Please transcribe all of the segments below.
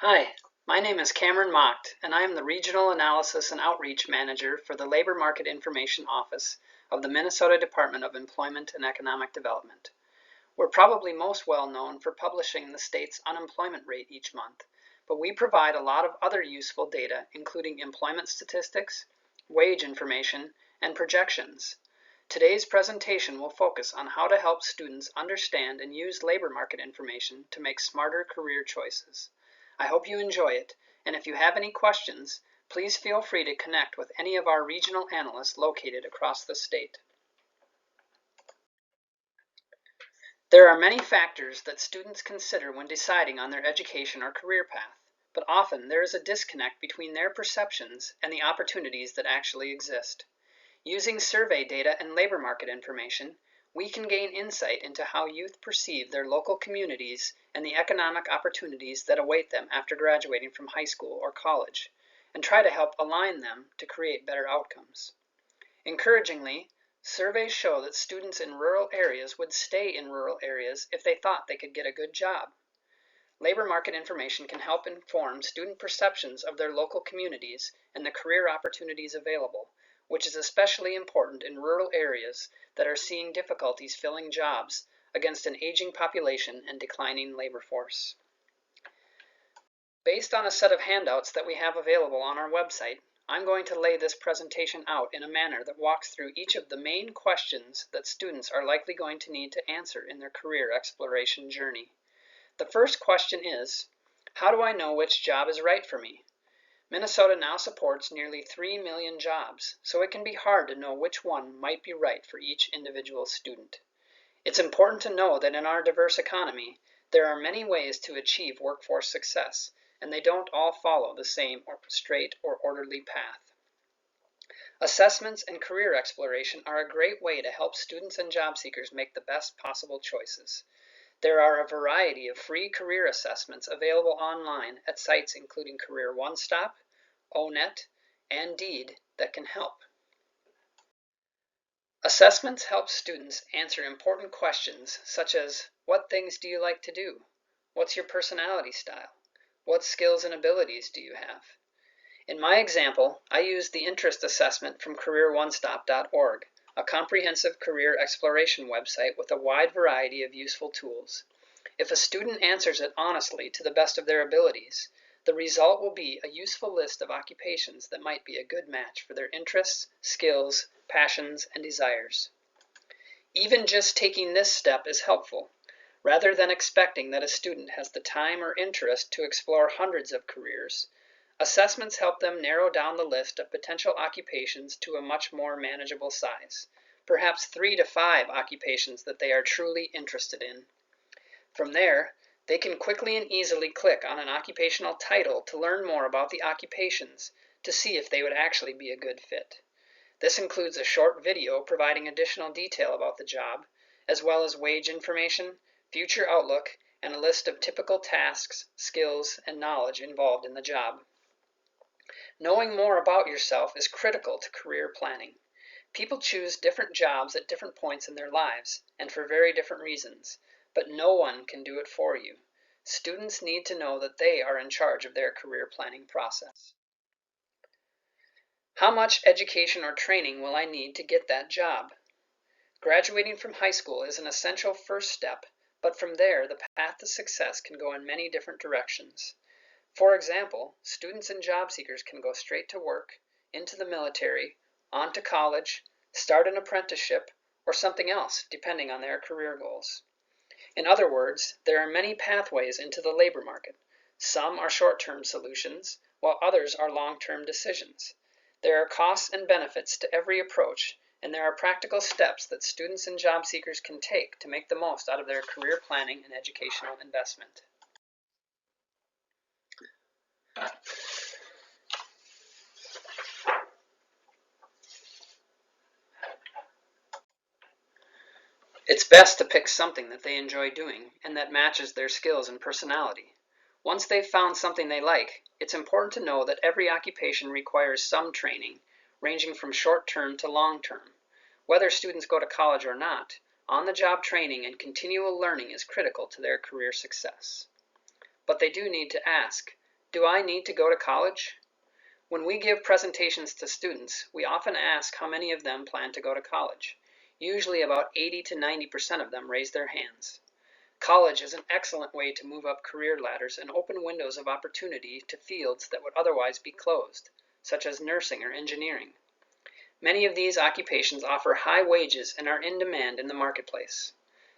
Hi, my name is Cameron Mocht, and I am the Regional Analysis and Outreach Manager for the Labor Market Information Office of the Minnesota Department of Employment and Economic Development. We're probably most well known for publishing the state's unemployment rate each month, but we provide a lot of other useful data, including employment statistics, wage information, and projections. Today's presentation will focus on how to help students understand and use labor market information to make smarter career choices. I hope you enjoy it, and if you have any questions, please feel free to connect with any of our regional analysts located across the state. There are many factors that students consider when deciding on their education or career path, but often there is a disconnect between their perceptions and the opportunities that actually exist. Using survey data and labor market information, we can gain insight into how youth perceive their local communities and the economic opportunities that await them after graduating from high school or college, and try to help align them to create better outcomes. Encouragingly, surveys show that students in rural areas would stay in rural areas if they thought they could get a good job. Labor market information can help inform student perceptions of their local communities and the career opportunities available, which is especially important in rural areas that are seeing difficulties filling jobs against an aging population and declining labor force. Based on a set of handouts that we have available on our website, I'm going to lay this presentation out in a manner that walks through each of the main questions that students are likely going to need to answer in their career exploration journey. The first question is, how do I know which job is right for me? Minnesota now supports nearly 3 million jobs, so it can be hard to know which one might be right for each individual student. It's important to know that in our diverse economy, there are many ways to achieve workforce success, and they don't all follow the same straight or orderly path. Assessments and career exploration are a great way to help students and job seekers make the best possible choices. There are a variety of free career assessments available online at sites including Career One Stop, O-Net, and Deed that can help. Assessments help students answer important questions such as, what things do you like to do? What's your personality style? What skills and abilities do you have? In my example, I used the interest assessment from CareerOneStop.org, a comprehensive career exploration website with a wide variety of useful tools. If a student answers it honestly to the best of their abilities, the result will be a useful list of occupations that might be a good match for their interests, skills, passions, and desires. Even just taking this step is helpful. Rather than expecting that a student has the time or interest to explore hundreds of careers, assessments help them narrow down the list of potential occupations to a much more manageable size, perhaps 3 to 5 occupations that they are truly interested in. From there, they can quickly and easily click on an occupational title to learn more about the occupations to see if they would actually be a good fit. This includes a short video providing additional detail about the job, as well as wage information, future outlook, and a list of typical tasks, skills, and knowledge involved in the job. Knowing more about yourself is critical to career planning. People choose different jobs at different points in their lives, and for very different reasons, but no one can do it for you. Students need to know that they are in charge of their career planning process. How much education or training will I need to get that job? Graduating from high school is an essential first step, but from there the path to success can go in many different directions. For example, students and job seekers can go straight to work, into the military, on to college, start an apprenticeship, or something else, depending on their career goals. In other words, there are many pathways into the labor market. Some are short-term solutions, while others are long-term decisions. There are costs and benefits to every approach, and there are practical steps that students and job seekers can take to make the most out of their career planning and educational investment. It's best to pick something that they enjoy doing and that matches their skills and personality. Once they've found something they like, it's important to know that every occupation requires some training, ranging from short-term to long-term. Whether students go to college or not, on-the-job training and continual learning is critical to their career success. But they do need to ask, Do I need to go to college? When we give presentations to students, we often ask how many of them plan to go to college. Usually about 80 to 90% of them raise their hands. College is an excellent way to move up career ladders and open windows of opportunity to fields that would otherwise be closed, such as nursing or engineering. Many of these occupations offer high wages and are in demand in the marketplace.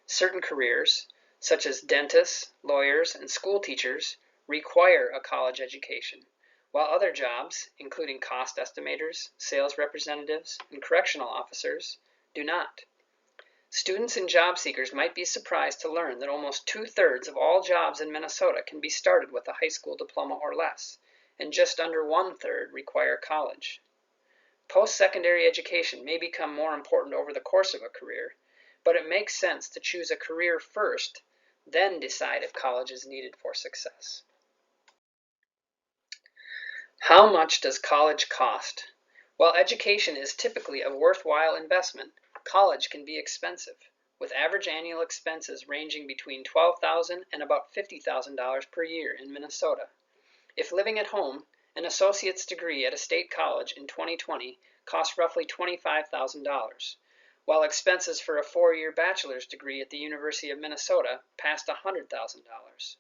Certain careers, such as dentists, lawyers, and school teachers, require a college education, while other jobs, including cost estimators, sales representatives, and correctional officers, do not. Students and job seekers might be surprised to learn that almost 2/3 of all jobs in Minnesota can be started with a high school diploma or less, and just under 1/3 require college. Post-secondary education may become more important over the course of a career, but it makes sense to choose a career first, then decide if college is needed for success. How much does college cost? While education is typically a worthwhile investment, college can be expensive, with average annual expenses ranging between $12,000 and about $50,000 per year in Minnesota. If living at home, an associate's degree at a state college in 2020 cost roughly $25,000, while expenses for a 4-year bachelor's degree at the University of Minnesota passed $100,000.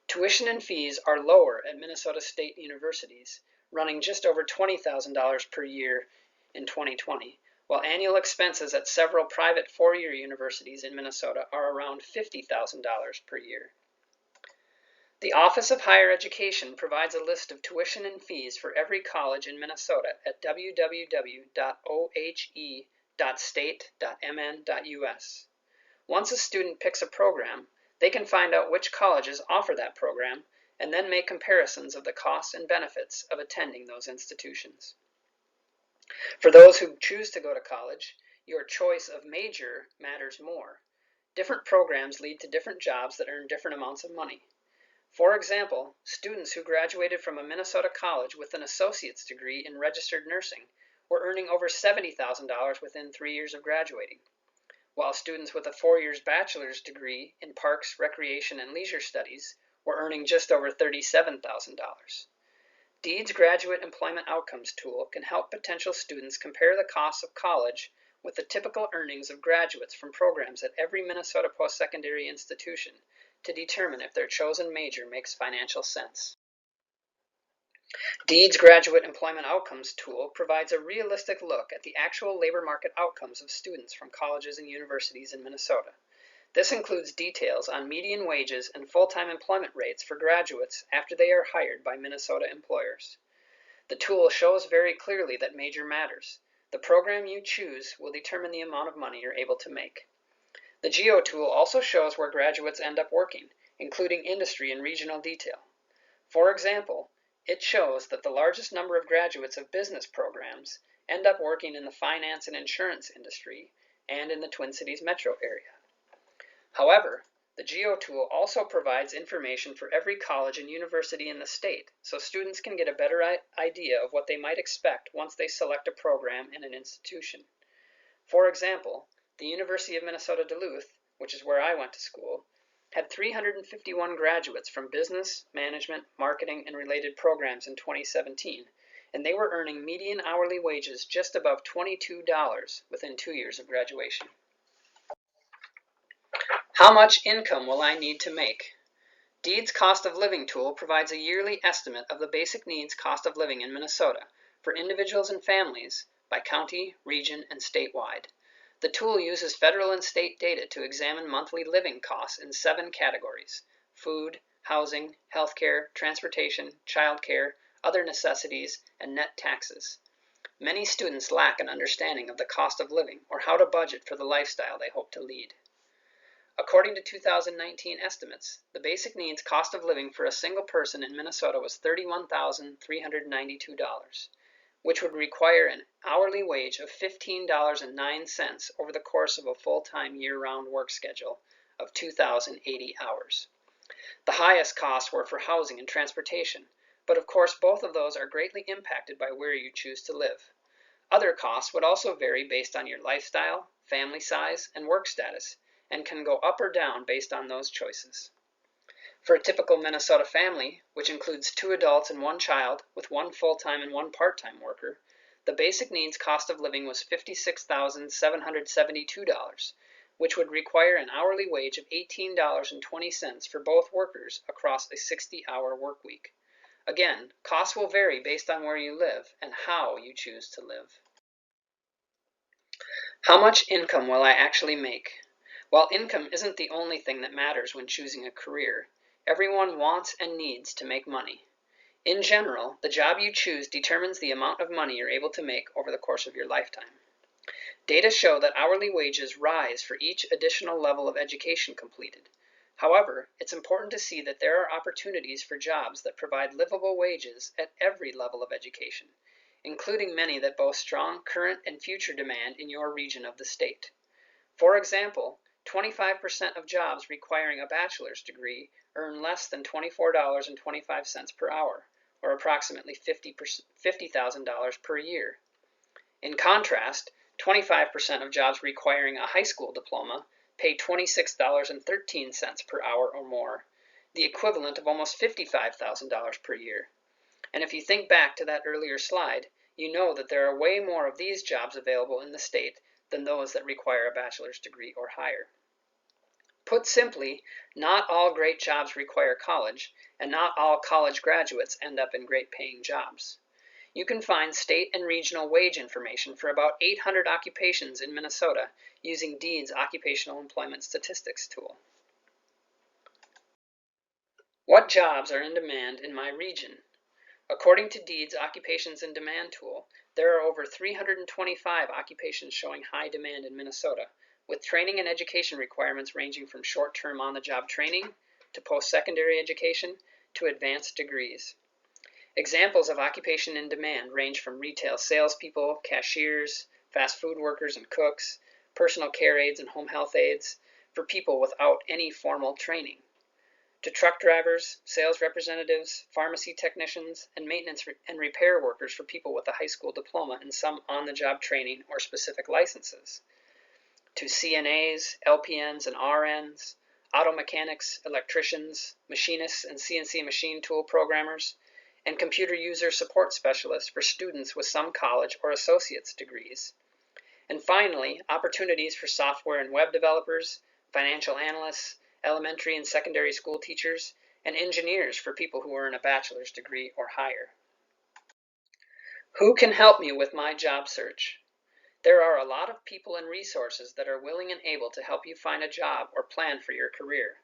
Tuition and fees are lower at Minnesota state universities, running just over $20,000 per year in 2020, while annual expenses at several private 4-year universities in Minnesota are around $50,000 per year. The Office of Higher Education provides a list of tuition and fees for every college in Minnesota at www.ohe.state.mn.us. Once a student picks a program, they can find out which colleges offer that program and then make comparisons of the costs and benefits of attending those institutions. For those who choose to go to college, your choice of major matters more. Different programs lead to different jobs that earn different amounts of money. For example, students who graduated from a Minnesota college with an associate's degree in registered nursing were earning over $70,000 within 3 years of graduating, while students with a 4-year bachelor's degree in parks, recreation, and leisure studies were earning just over $37,000. DEED's Graduate Employment Outcomes tool can help potential students compare the costs of college with the typical earnings of graduates from programs at every Minnesota post-secondary institution to determine if their chosen major makes financial sense. DEED's Graduate Employment Outcomes tool provides a realistic look at the actual labor market outcomes of students from colleges and universities in Minnesota. This includes details on median wages and full-time employment rates for graduates after they are hired by Minnesota employers. The tool shows very clearly that major matters. The program you choose will determine the amount of money you're able to make. The GEO tool also shows where graduates end up working, including industry and regional detail. For example, it shows that the largest number of graduates of business programs end up working in the finance and insurance industry and in the Twin Cities metro area. However, the GEO tool also provides information for every college and university in the state, so students can get a better idea of what they might expect once they select a program in an institution. For example, the University of Minnesota Duluth, which is where I went to school, had 351 graduates from business, management, marketing, and related programs in 2017, and they were earning median hourly wages just above $22 within 2 years of graduation. How much income will I need to make? DEED's Cost of Living tool provides a yearly estimate of the basic needs cost of living in Minnesota for individuals and families by county, region, and statewide. The tool uses federal and state data to examine monthly living costs in 7 categories: food, housing, healthcare, transportation, childcare, other necessities, and net taxes. Many students lack an understanding of the cost of living or how to budget for the lifestyle they hope to lead. According to 2019 estimates, the basic needs cost of living for a single person in Minnesota was $31,392. Which would require an hourly wage of $15.09 over the course of a full-time year-round work schedule of 2,080 hours. The highest costs were for housing and transportation, but of course both of those are greatly impacted by where you choose to live. Other costs would also vary based on your lifestyle, family size, and work status, and can go up or down based on those choices. For a typical Minnesota family, which includes 2 adults and 1 child with 1 full-time and 1 part-time worker, the basic needs cost of living was $56,772, which would require an hourly wage of $18.20 for both workers across a 60-hour work week. Again, costs will vary based on where you live and how you choose to live. How much income will I actually make? While income isn't the only thing that matters when choosing a career, everyone wants and needs to make money. In general, the job you choose determines the amount of money you're able to make over the course of your lifetime. Data show that hourly wages rise for each additional level of education completed. However, it's important to see that there are opportunities for jobs that provide livable wages at every level of education, including many that boast strong current and future demand in your region of the state. For example, 25% of jobs requiring a bachelor's degree earn less than $24.25 per hour, or approximately $50,000 per year. In contrast, 25% of jobs requiring a high school diploma pay $26.13 per hour or more, the equivalent of almost $55,000 per year. And if you think back to that earlier slide, you know that there are way more of these jobs available in the state than those that require a bachelor's degree or higher. Put simply, not all great jobs require college, and not all college graduates end up in great paying jobs. You can find state and regional wage information for about 800 occupations in Minnesota using DEED's Occupational Employment Statistics tool. What jobs are in demand in my region? According to DEED's Occupations in Demand tool, there are over 325 occupations showing high demand in Minnesota, with training and education requirements ranging from short-term on-the-job training to post-secondary education to advanced degrees. Examples of occupation in demand range from retail salespeople, cashiers, fast food workers and cooks, personal care aides and home health aides for people without any formal training, to truck drivers, sales representatives, pharmacy technicians, and maintenance and repair workers for people with a high school diploma and some on-the-job training or specific licenses, to CNAs, LPNs, and RNs, auto mechanics, electricians, machinists, and CNC machine tool programmers, and computer user support specialists for students with some college or associate's degrees. And finally, opportunities for software and web developers, financial analysts, elementary and secondary school teachers, and engineers for people who earn a bachelor's degree or higher. Who can help me with my job search? There are a lot of people and resources that are willing and able to help you find a job or plan for your career,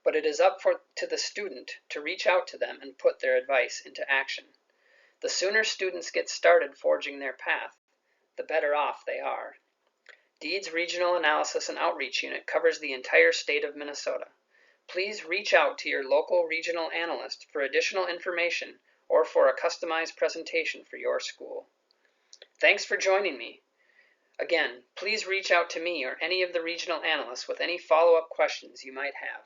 but it is up to the student to reach out to them and put their advice into action. The sooner students get started forging their path, the better off they are. DEED's Regional Analysis and Outreach Unit covers the entire state of Minnesota. Please reach out to your local regional analyst for additional information or for a customized presentation for your school. Thanks for joining me. Again, please reach out to me or any of the regional analysts with any follow-up questions you might have.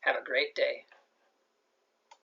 Have a great day.